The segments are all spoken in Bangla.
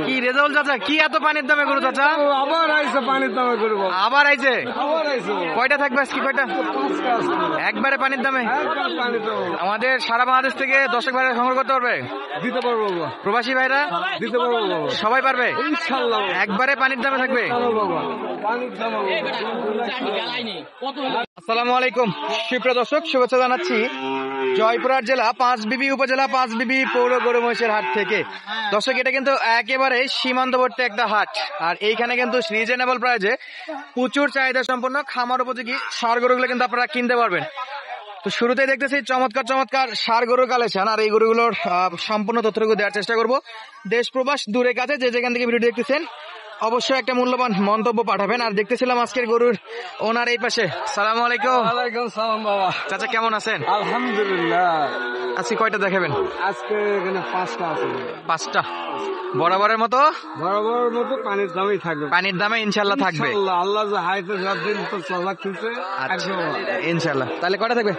কি রেজাউল চাচা, কি এত পানির দামে গরু চাচা? আবার আইসে পানির দামে গরু, আবার আইছে? আবার আইসে। কয়টা থাকবে আজকে, কয়টা? একবারে পানির দামে। আমাদের সারা বাংলাদেশ থেকে দর্শক ভাইরা সংগ্রহ করতে পারবে? দিতে পারবো বাবা, প্রবাসী ভাইরা দিতে পারবো বাবা, সবাই পারবে ইনশাআল্লাহ। একবারে পানির দামে থাকবে। বাবা পানির দাম আসসালামু আলাইকুম সুপ্রিয় দর্শক, শুভেচ্ছা জানাচ্ছি জয়পুরহাট জেলা পাঁচবিবি উপজেলা পাঁচবিবি পৌর গরু মহিষের হাট থেকে। দর্শক, এটা কিন্তু একেবারে সীমান্তবর্তী একটা হাট, আর এইখানে কিন্তু রিজনেবল প্রাইজে প্রচুর চাহিদা সম্পন্ন খামার উপযোগী ষাঁড় গরুগুলো কিন্তু আপনারা কিনতে পারবেন। তো শুরুতেই দেখতেছি চমৎকার চমৎকার ষাঁড় গরুর কালেকশন, আর এই গরুগুলোর সম্পূর্ণ তথ্যটুকু দেওয়ার চেষ্টা করব। দেশ প্রবাস দূরে কাছে যে যেখান থেকে ভিডিও দেখতেছেন অবশ্যই একটা মূল্যবান মন্তব্য পাঠাবেন। আর দেখতেছিলাম আজকের গরুর ওনার এই পাশে। সালাম আলাইকুম। ওয়ালাইকুম সালাম বাবা। চাচা কেমন আছেন? আলহামদুলিল্লাহ। আজকে কয়টা দেখাবেন? আজকে এখানে 5টা আছে। 5টা বরাবরের মতো? বরাবর মতো পানির দামই থাকবে। পানির দামে ইনশাল্লাহ থাকবে। আল্লাহ যে হাইতে সব দিন তো চলা খুলছে ইনশাল্লাহ। তাহলে কয়টা থাকবে?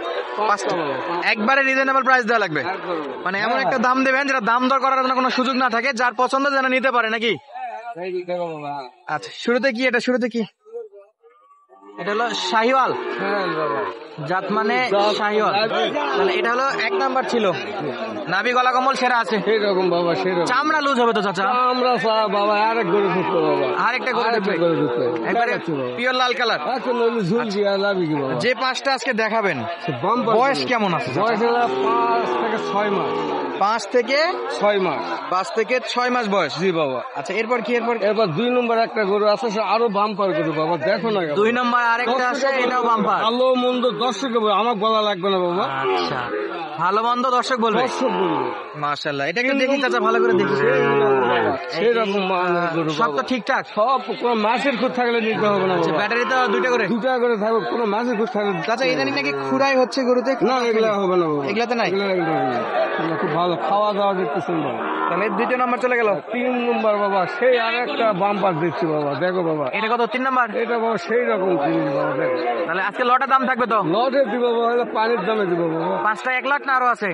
5টা। একবারে রিজনেবল প্রাইস দেওয়া লাগবে, মানে এমন একটা দাম দেবেন যেটা দাম দর করার জন্য কোনো সুযোগ না থাকে, যার পছন্দ যেন নিতে পারে নাকি? আচ্ছা, শুরুতে কি এটা? শুরুতে কি এটা? হলো শাহিওয়াল জাত, মানে শাহিওয়াল। তাহলে এটা হলো 1 নাম্বার ছিল। নাভি গলা কম্বল সেরা আছে সেরকম বাবা, সেরকম। চামড়া লুজ হবে তো চাচা? আমরা বাবা আরেক গরু ঢুকতো বাবা, আরেকটা গরু ঢুকবে একবারে পিওর লাল কালার। আচ্ছা নইলে ঝুল দিয়া লাভি কি বাবা। যে 5টা আজকে দেখাবেন বয়স কেমন আছে? বয়স হলো 5 থেকে 6 মাস। 5 থেকে 6 মাস। 5 থেকে 6 মাস বয়স। জি বাবা। আচ্ছা, এরপর কি? এবার 2 নম্বর একটা গরু আছে, সে আরো বাম্পার গরু বাবা, দেখো না। 2 নম্বর আরেকটা আছে, এটাও বাম্পার। ভালো মন্দ দর্শক আমার বলা লাগবে না বাবা। আচ্ছা, ভালো মন্দ দর্শক বলবে। দর্শক বলবে। মাশাআল্লাহ, এটা একটু দেখি চাচা, ভালো করে দেখি। সেরকম গরু সব তো ঠিকঠাক? সব। কোনো মাছের খুঁত থাকলে নিতে হবে না বাবা। ব্যাটারি তো 2টা করে? 2টা করে থাকবে, কোনো মাছের খুঁত থাকলে। চাচা ইদানিং নাকি খুরাই হচ্ছে গরুতে? না, এগুলা হবে না বাবা, এগুলাতে নাই। এগুলা খুব ভালো খাওয়া দাওয়া দেখতেছেন বাবা। তাহলে 2 নম্বর চলে গেল। 3 নম্বর বাবা, সেই আর একটা বাম্পার দিচ্ছি বাবা, দেখো বাবা। এটা কত? 3 নম্বর? এটা বাবা সেই রকম জিনিস বাবা, দেখো। তাহলে আজকে লটের দাম থাকবে তো? লটে দিব বাবা, এটা পানির দামে দিব বাবা। 5টা 1 লাখ না আরো আছে?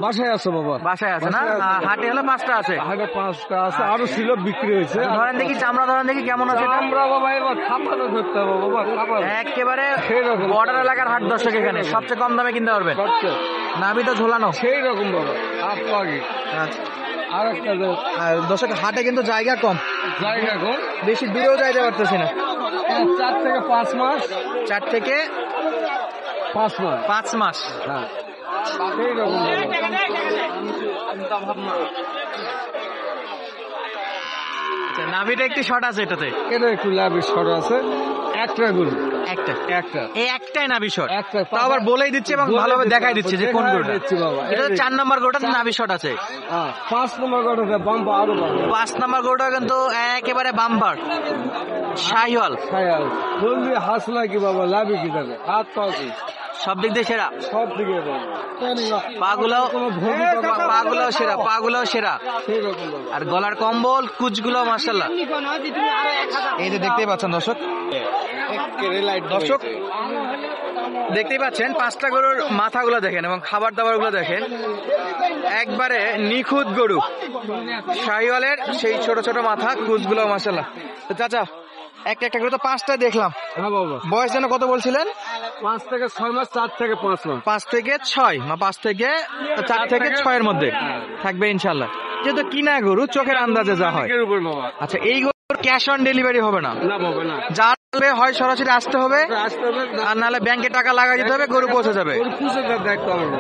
বাসায় আছে বাবা। বাসায় আছে না? হাটে হলো 5টা আছে? হাটে 5টা আছে, আরো ছিল, বিক্রি হয়েছে। ধরেন দেখি চামড়া, ধরেন দেখি কেমন আছে। আমরা বাবা এবার খাপাতে ধরতে হবে বাবা, খাপাতে। একেবারে সেরকম বর্ডার এলাকার হাট দর্শক, এখানে সবচেয়ে কম দামে কিনতে পারবেন। নাভি তো ঝোলানো সেই রকম বাবা। আগে আর একটা দর্শক, হাটে কিন্তু জায়গা কম, জায়গা কম, বেশি দূরেও যাইতে পারতেছি না। 4 থেকে 5 মাস। 4 থেকে 5 মাস। 5 মাস। হ্যাঁ, সেই রকম নাভিটা একটু শর্ট আছে এটাতে? এটা একটু লাভের শর্ট আছে। একটা গরু, একটা এই একটাই নাভি শর্ট। একটা তা আবার বলেই দিচ্ছে এবং ভালোভাবে দেখাই দিচ্ছে যে কোন গরুটা। বাবা এটা 4 নম্বর গরুটা নাভি শর্ট আছে। 5 নম্বর গরুটা বাম্পার, আরো 5 নম্বর গরুটা কিন্তু একেবারে বাম্পার শাহিওয়াল। জলদি হাসলা কি বাবা, লাভি কি যাবে, হাত পাও কি সব দিক দিয়ে সেরা, সব দিকে পাগুলাও সেরা, পাগুলাও সেরা। আর গলার কম্বল কুচগুলো মাশাআল্লাহ। এই যে দেখতেই পাচ্ছেন দর্শক, দেখতেই পাচ্ছেন 5টা গরুর মাথাগুলো দেখেন এবং খাবার দাবার গুলো দেখেন, একবারে নিখুঁত গরু শাহিওয়ালের। সেই ছোট ছোট মাথা, কুচগুলো মাশাআল্লাহ। তো চাচা একটা করে তো 5টা দেখলাম। হ্যাঁ বাবা। বয়স যেন কত বলছিলেন? 5 থেকে 6 মাস। 4 থেকে 5 মাস। 5 থেকে 6 না 4 থেকে 6 এর মধ্যে থাকবে ইনশাল্লাহ। যেহেতু কিনা গরু, চোখের আন্দাজে যা হয়। আচ্ছা, এই গরু ক্যাশ অন ডেলিভারি হবে না? না বাবা, না। যার হয় সরাসরি আসতে হবে, আর নাহলে ব্যাংকে টাকা লাগাই দিতে হবে, গরু পৌঁছে যাবে।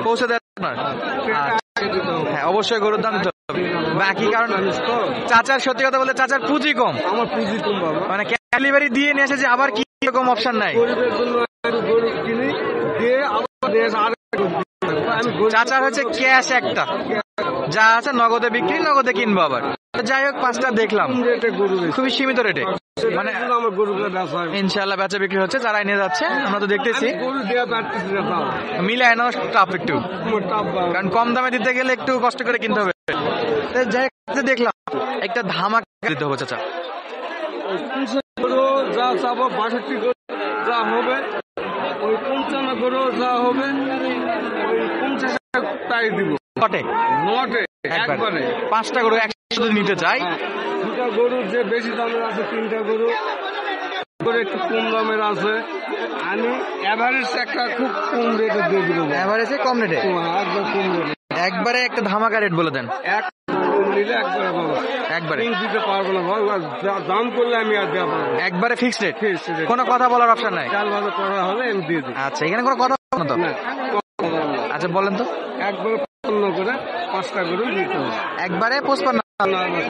পৌঁছে দেয় হ্যাঁ, অবশ্যই গরুর দাম দিতে হবে। বাকি কারণ চাচার, সত্যি কথা বলতে চাচার পুঁজি কম। আমার পুঁজি কম বাবা, মানে ডেলিভারি দিয়ে নিয়ে এসেছে, আবার কি রকম অপশন নাই। গরিবের জন্য গরু কিনি দিয়ে চাচার হচ্ছে ক্যাশ একটা, যা আছে নগদে বিক্রি, নগদে কিনবো আবার। যাই হোক, 5টা দেখলাম খুবই সীমিত রেটে, মানে ইনশাল্লাহ বেচা বিক্রি হচ্ছে। যারাই নিয়ে যাচ্ছে আমরা তো দেখতেছি, মিলায় না টাফ একটু, কারণ কম দামে দিতে গেলে একটু কষ্ট করে কিনতে হবে। যাই হোক, দেখলাম একটা ধামাকা দিতে হবে চাচা। যা চাবো 62 যা হবে, ওই 55 যা হবে, ওই 50 তাই দিব। কটে নটে একবারে। 5টা গরু একসাথে যদি নিতে চাই, দুটা গরু যে বেশি দামের আছে, 3টা গরু করে একটু কম দামের আছে। আমি এভারেজ একটা খুব কম রেটে দিয়ে দিব। এভারেজে কম রেটে, একবার কম রেটে, একবারে একটা ধামাকা রেট বলে দেন। এক কম নিলে একবারে বাবা একবারে তিন দিতে পারবো না বাবা, দাম করলে আমি আর দেওয়া পারবো না। একবারে ফিক্সড রেট, Fixed rate। কোনো কথা বলার অপশন নাই। চাল ভালো করা হলে আমি দিয়ে দিই। আচ্ছা, এখানে কোনো কথা হবে না তো? না, আচ্ছা বলেন তো, একবারে 55 করে 5টা গরু দিতে হবে। একবারে 55। না, না,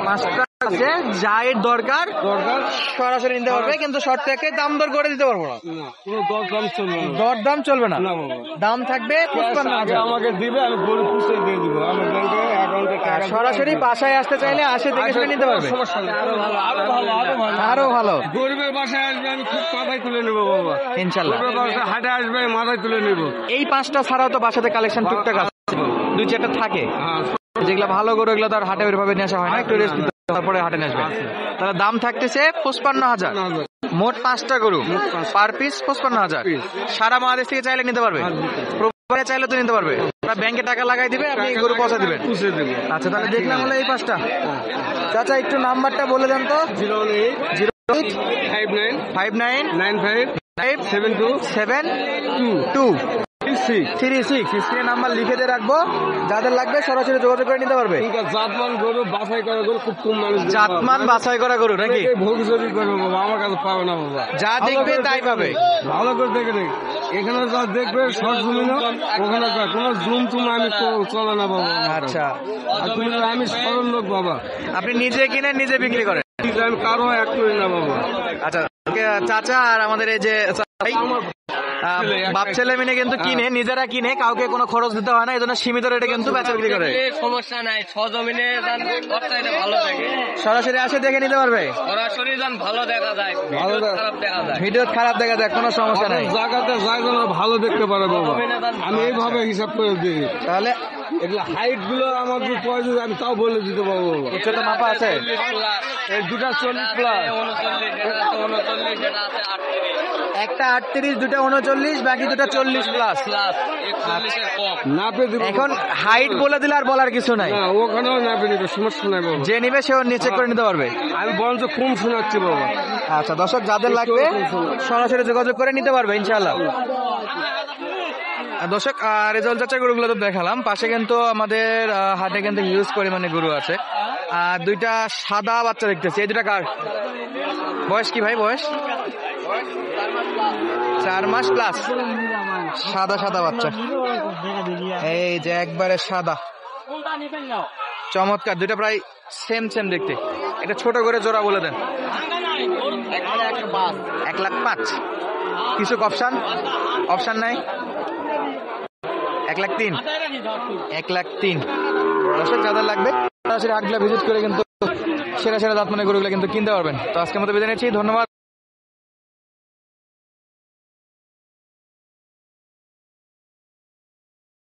5টা আছে, যা এর দরকার দরকার সরাসরি নিতে পারবে, কিন্তু শর্ত থেকে দাম দর করে দিতে পারবো না। না, কোনো দর দাম চলবে না। দর দাম চলবে না, না বাবা, দাম থাকবে আগে 55,000। আমাকে দিবে, আমি গরু পুষে দিয়ে দিব। আমার ব্যাংকে অ্যাকাউন্টে আর সরাসরি বাসায় আসতে চাইলে আসে দেখে শুনে নিতে পারবে। সমস্যা নেই। আরো ভালো, আরো ভালো, আরো ভালো। আরো ভালো, গরিবের বাসায় আসবে, আমি খুব মাথায় তুলে নেবো বাবা। ইনশাল্লাহ। গরিবের বাসায় হাটে আসবে, মাথায় তুলে নেবো। এই 5টা ছাড়াও তো বাসাতে কালেকশন টুকটাক আছে, 2-4টা থাকে, হ্যাঁ, যেগুলো ভালো গরু, এগুলো তার হাটে ওইভাবে নিয়ে আসা হয় না, একটু রেস্ট তারপরে হাটে নিয়ে আসবে। তাহলে দাম থাকতেছে 55,000, মোট 5টা গরু, পার পিস 55,000। সারা বাংলাদেশ থেকে চাইলে নিতে পারবে, প্রবাসে চাইলে তো নিতে পারবে। আপনার ব্যাংকে টাকা লাগাই দিবে, আপনি গরু পৌঁছা দিবেন। পুষে দেবে। আচ্ছা, তাহলে দেখলাম হলো এই 5টা। চাচা একটু নাম্বারটা বলে দেন তো। 08 08 59 59 95 5 72 7 2 36। 36 স্ক্রিনে নাম্বার লিখে দিয়ে রাখবো, যাদের লাগবে সরাসরি যোগাযোগ করে নিতে পারবে। ঠিক আছে, জাতমান গরু বাছাই করা গরু খুব কম মানুষ দেখে জাতমান বাবা। বাছাই করা গরু নাকি? অনেকেই ভোগজরি করবে বাবা, আমার কাছে পাবে না বাবা। যা ভালো দেখবে করে তাই দেখে পাবে। নেই। ভালো করে দেখে নেই। এখানে যা দেখবে শর্ট জুমিনো, ওখানে যা কোনো জুম টুম আমি চলে না বাবা আমার কাছে। আচ্ছা, আর তুমি তো, আমি সরল লোক বাবা, আপনি নিজে কিনে নিজে বিক্রি করেন। আমি কারো এক করি না বাবা। আচ্ছা, চাচা আর আমাদের এই যে ভাই, বাপ ছেলে মিলে কিন্তু কিনে, নিজেরা কিনে, কাউকে কোনো খরচ দিতে হয় না, এই জন্য সীমিত রেটে কিন্তু বেচা বিক্রি করে। সমস্যা নাই, সজমিনে যান খরচাইতে ভালো থাকে, সরাসরি আসে দেখে নিতে পারবে। সরাসরি যান ভালো দেখা যায়, ভালো ভিডিও খারাপ দেখা যায়। ভিডিও খারাপ দেখা যায়, কোনো সমস্যা নাই। জায়গাতে যায় যেন ভালো দেখতে পারে বাবা, আমি এইভাবে হিসাব করে দিই। তাহলে এগুলো হাইট গুলো আমার যে প্রয়োজন আমি তাও বলে দিতে পারবো বাবা। উচ্চতা মাপা আছে, এই দুটা 40 প্লাস, 39 যেটা আছে 38 একটা 38, দুটা 39, বাকি দুটা 40 প্লাস। প্লাস 41 এর কম। নাপে দিব। এখন হাইট বলে দিলে আর বলার কিছু নাই, না, ওখানেও নাপে নিবে, সমস্যা নাই বাবা। যে নিবে সেও নিচে করে নিতে পারবে। আমি বরঞ্চ কম শোনাচ্ছি বাবা। আচ্ছা দর্শক, যাদের লাগবে সরাসরি যোগাযোগ করে নিতে পারবে ইনশাআল্লাহ। দর্শক, রেজাল্ট চাচা গরুগুলো তো দেখালাম, পাশে কিন্তু আমাদের হাটে কিন্তু হিউজ পরিমাণে গরু আছে। আর 2টা সাদা বাচ্চা দেখতেছি, এই 2টা কার? বয়স কি ভাই? বয়স 4 মাস প্লাস, সাদা সাদা বাচ্চা, এই যে একবারে সাদা, চমৎকার। 2টা প্রায় সেম সেম দেখতে। এটা ছোট করে জোড়া বলে দেন। 1,05,000। কিছু অপশন নাই? 1,03,000। 1,03,000। দর্শক, যাদের লাগবে সরাসরি হাটগুলো ভিজিট করে কিন্তু সেরা সেরা জাতমানের গরুগুলো কিন্তু কিনতে পারবেন। তো আজকের মতো বিদায় নিচ্ছি, ধন্যবাদ।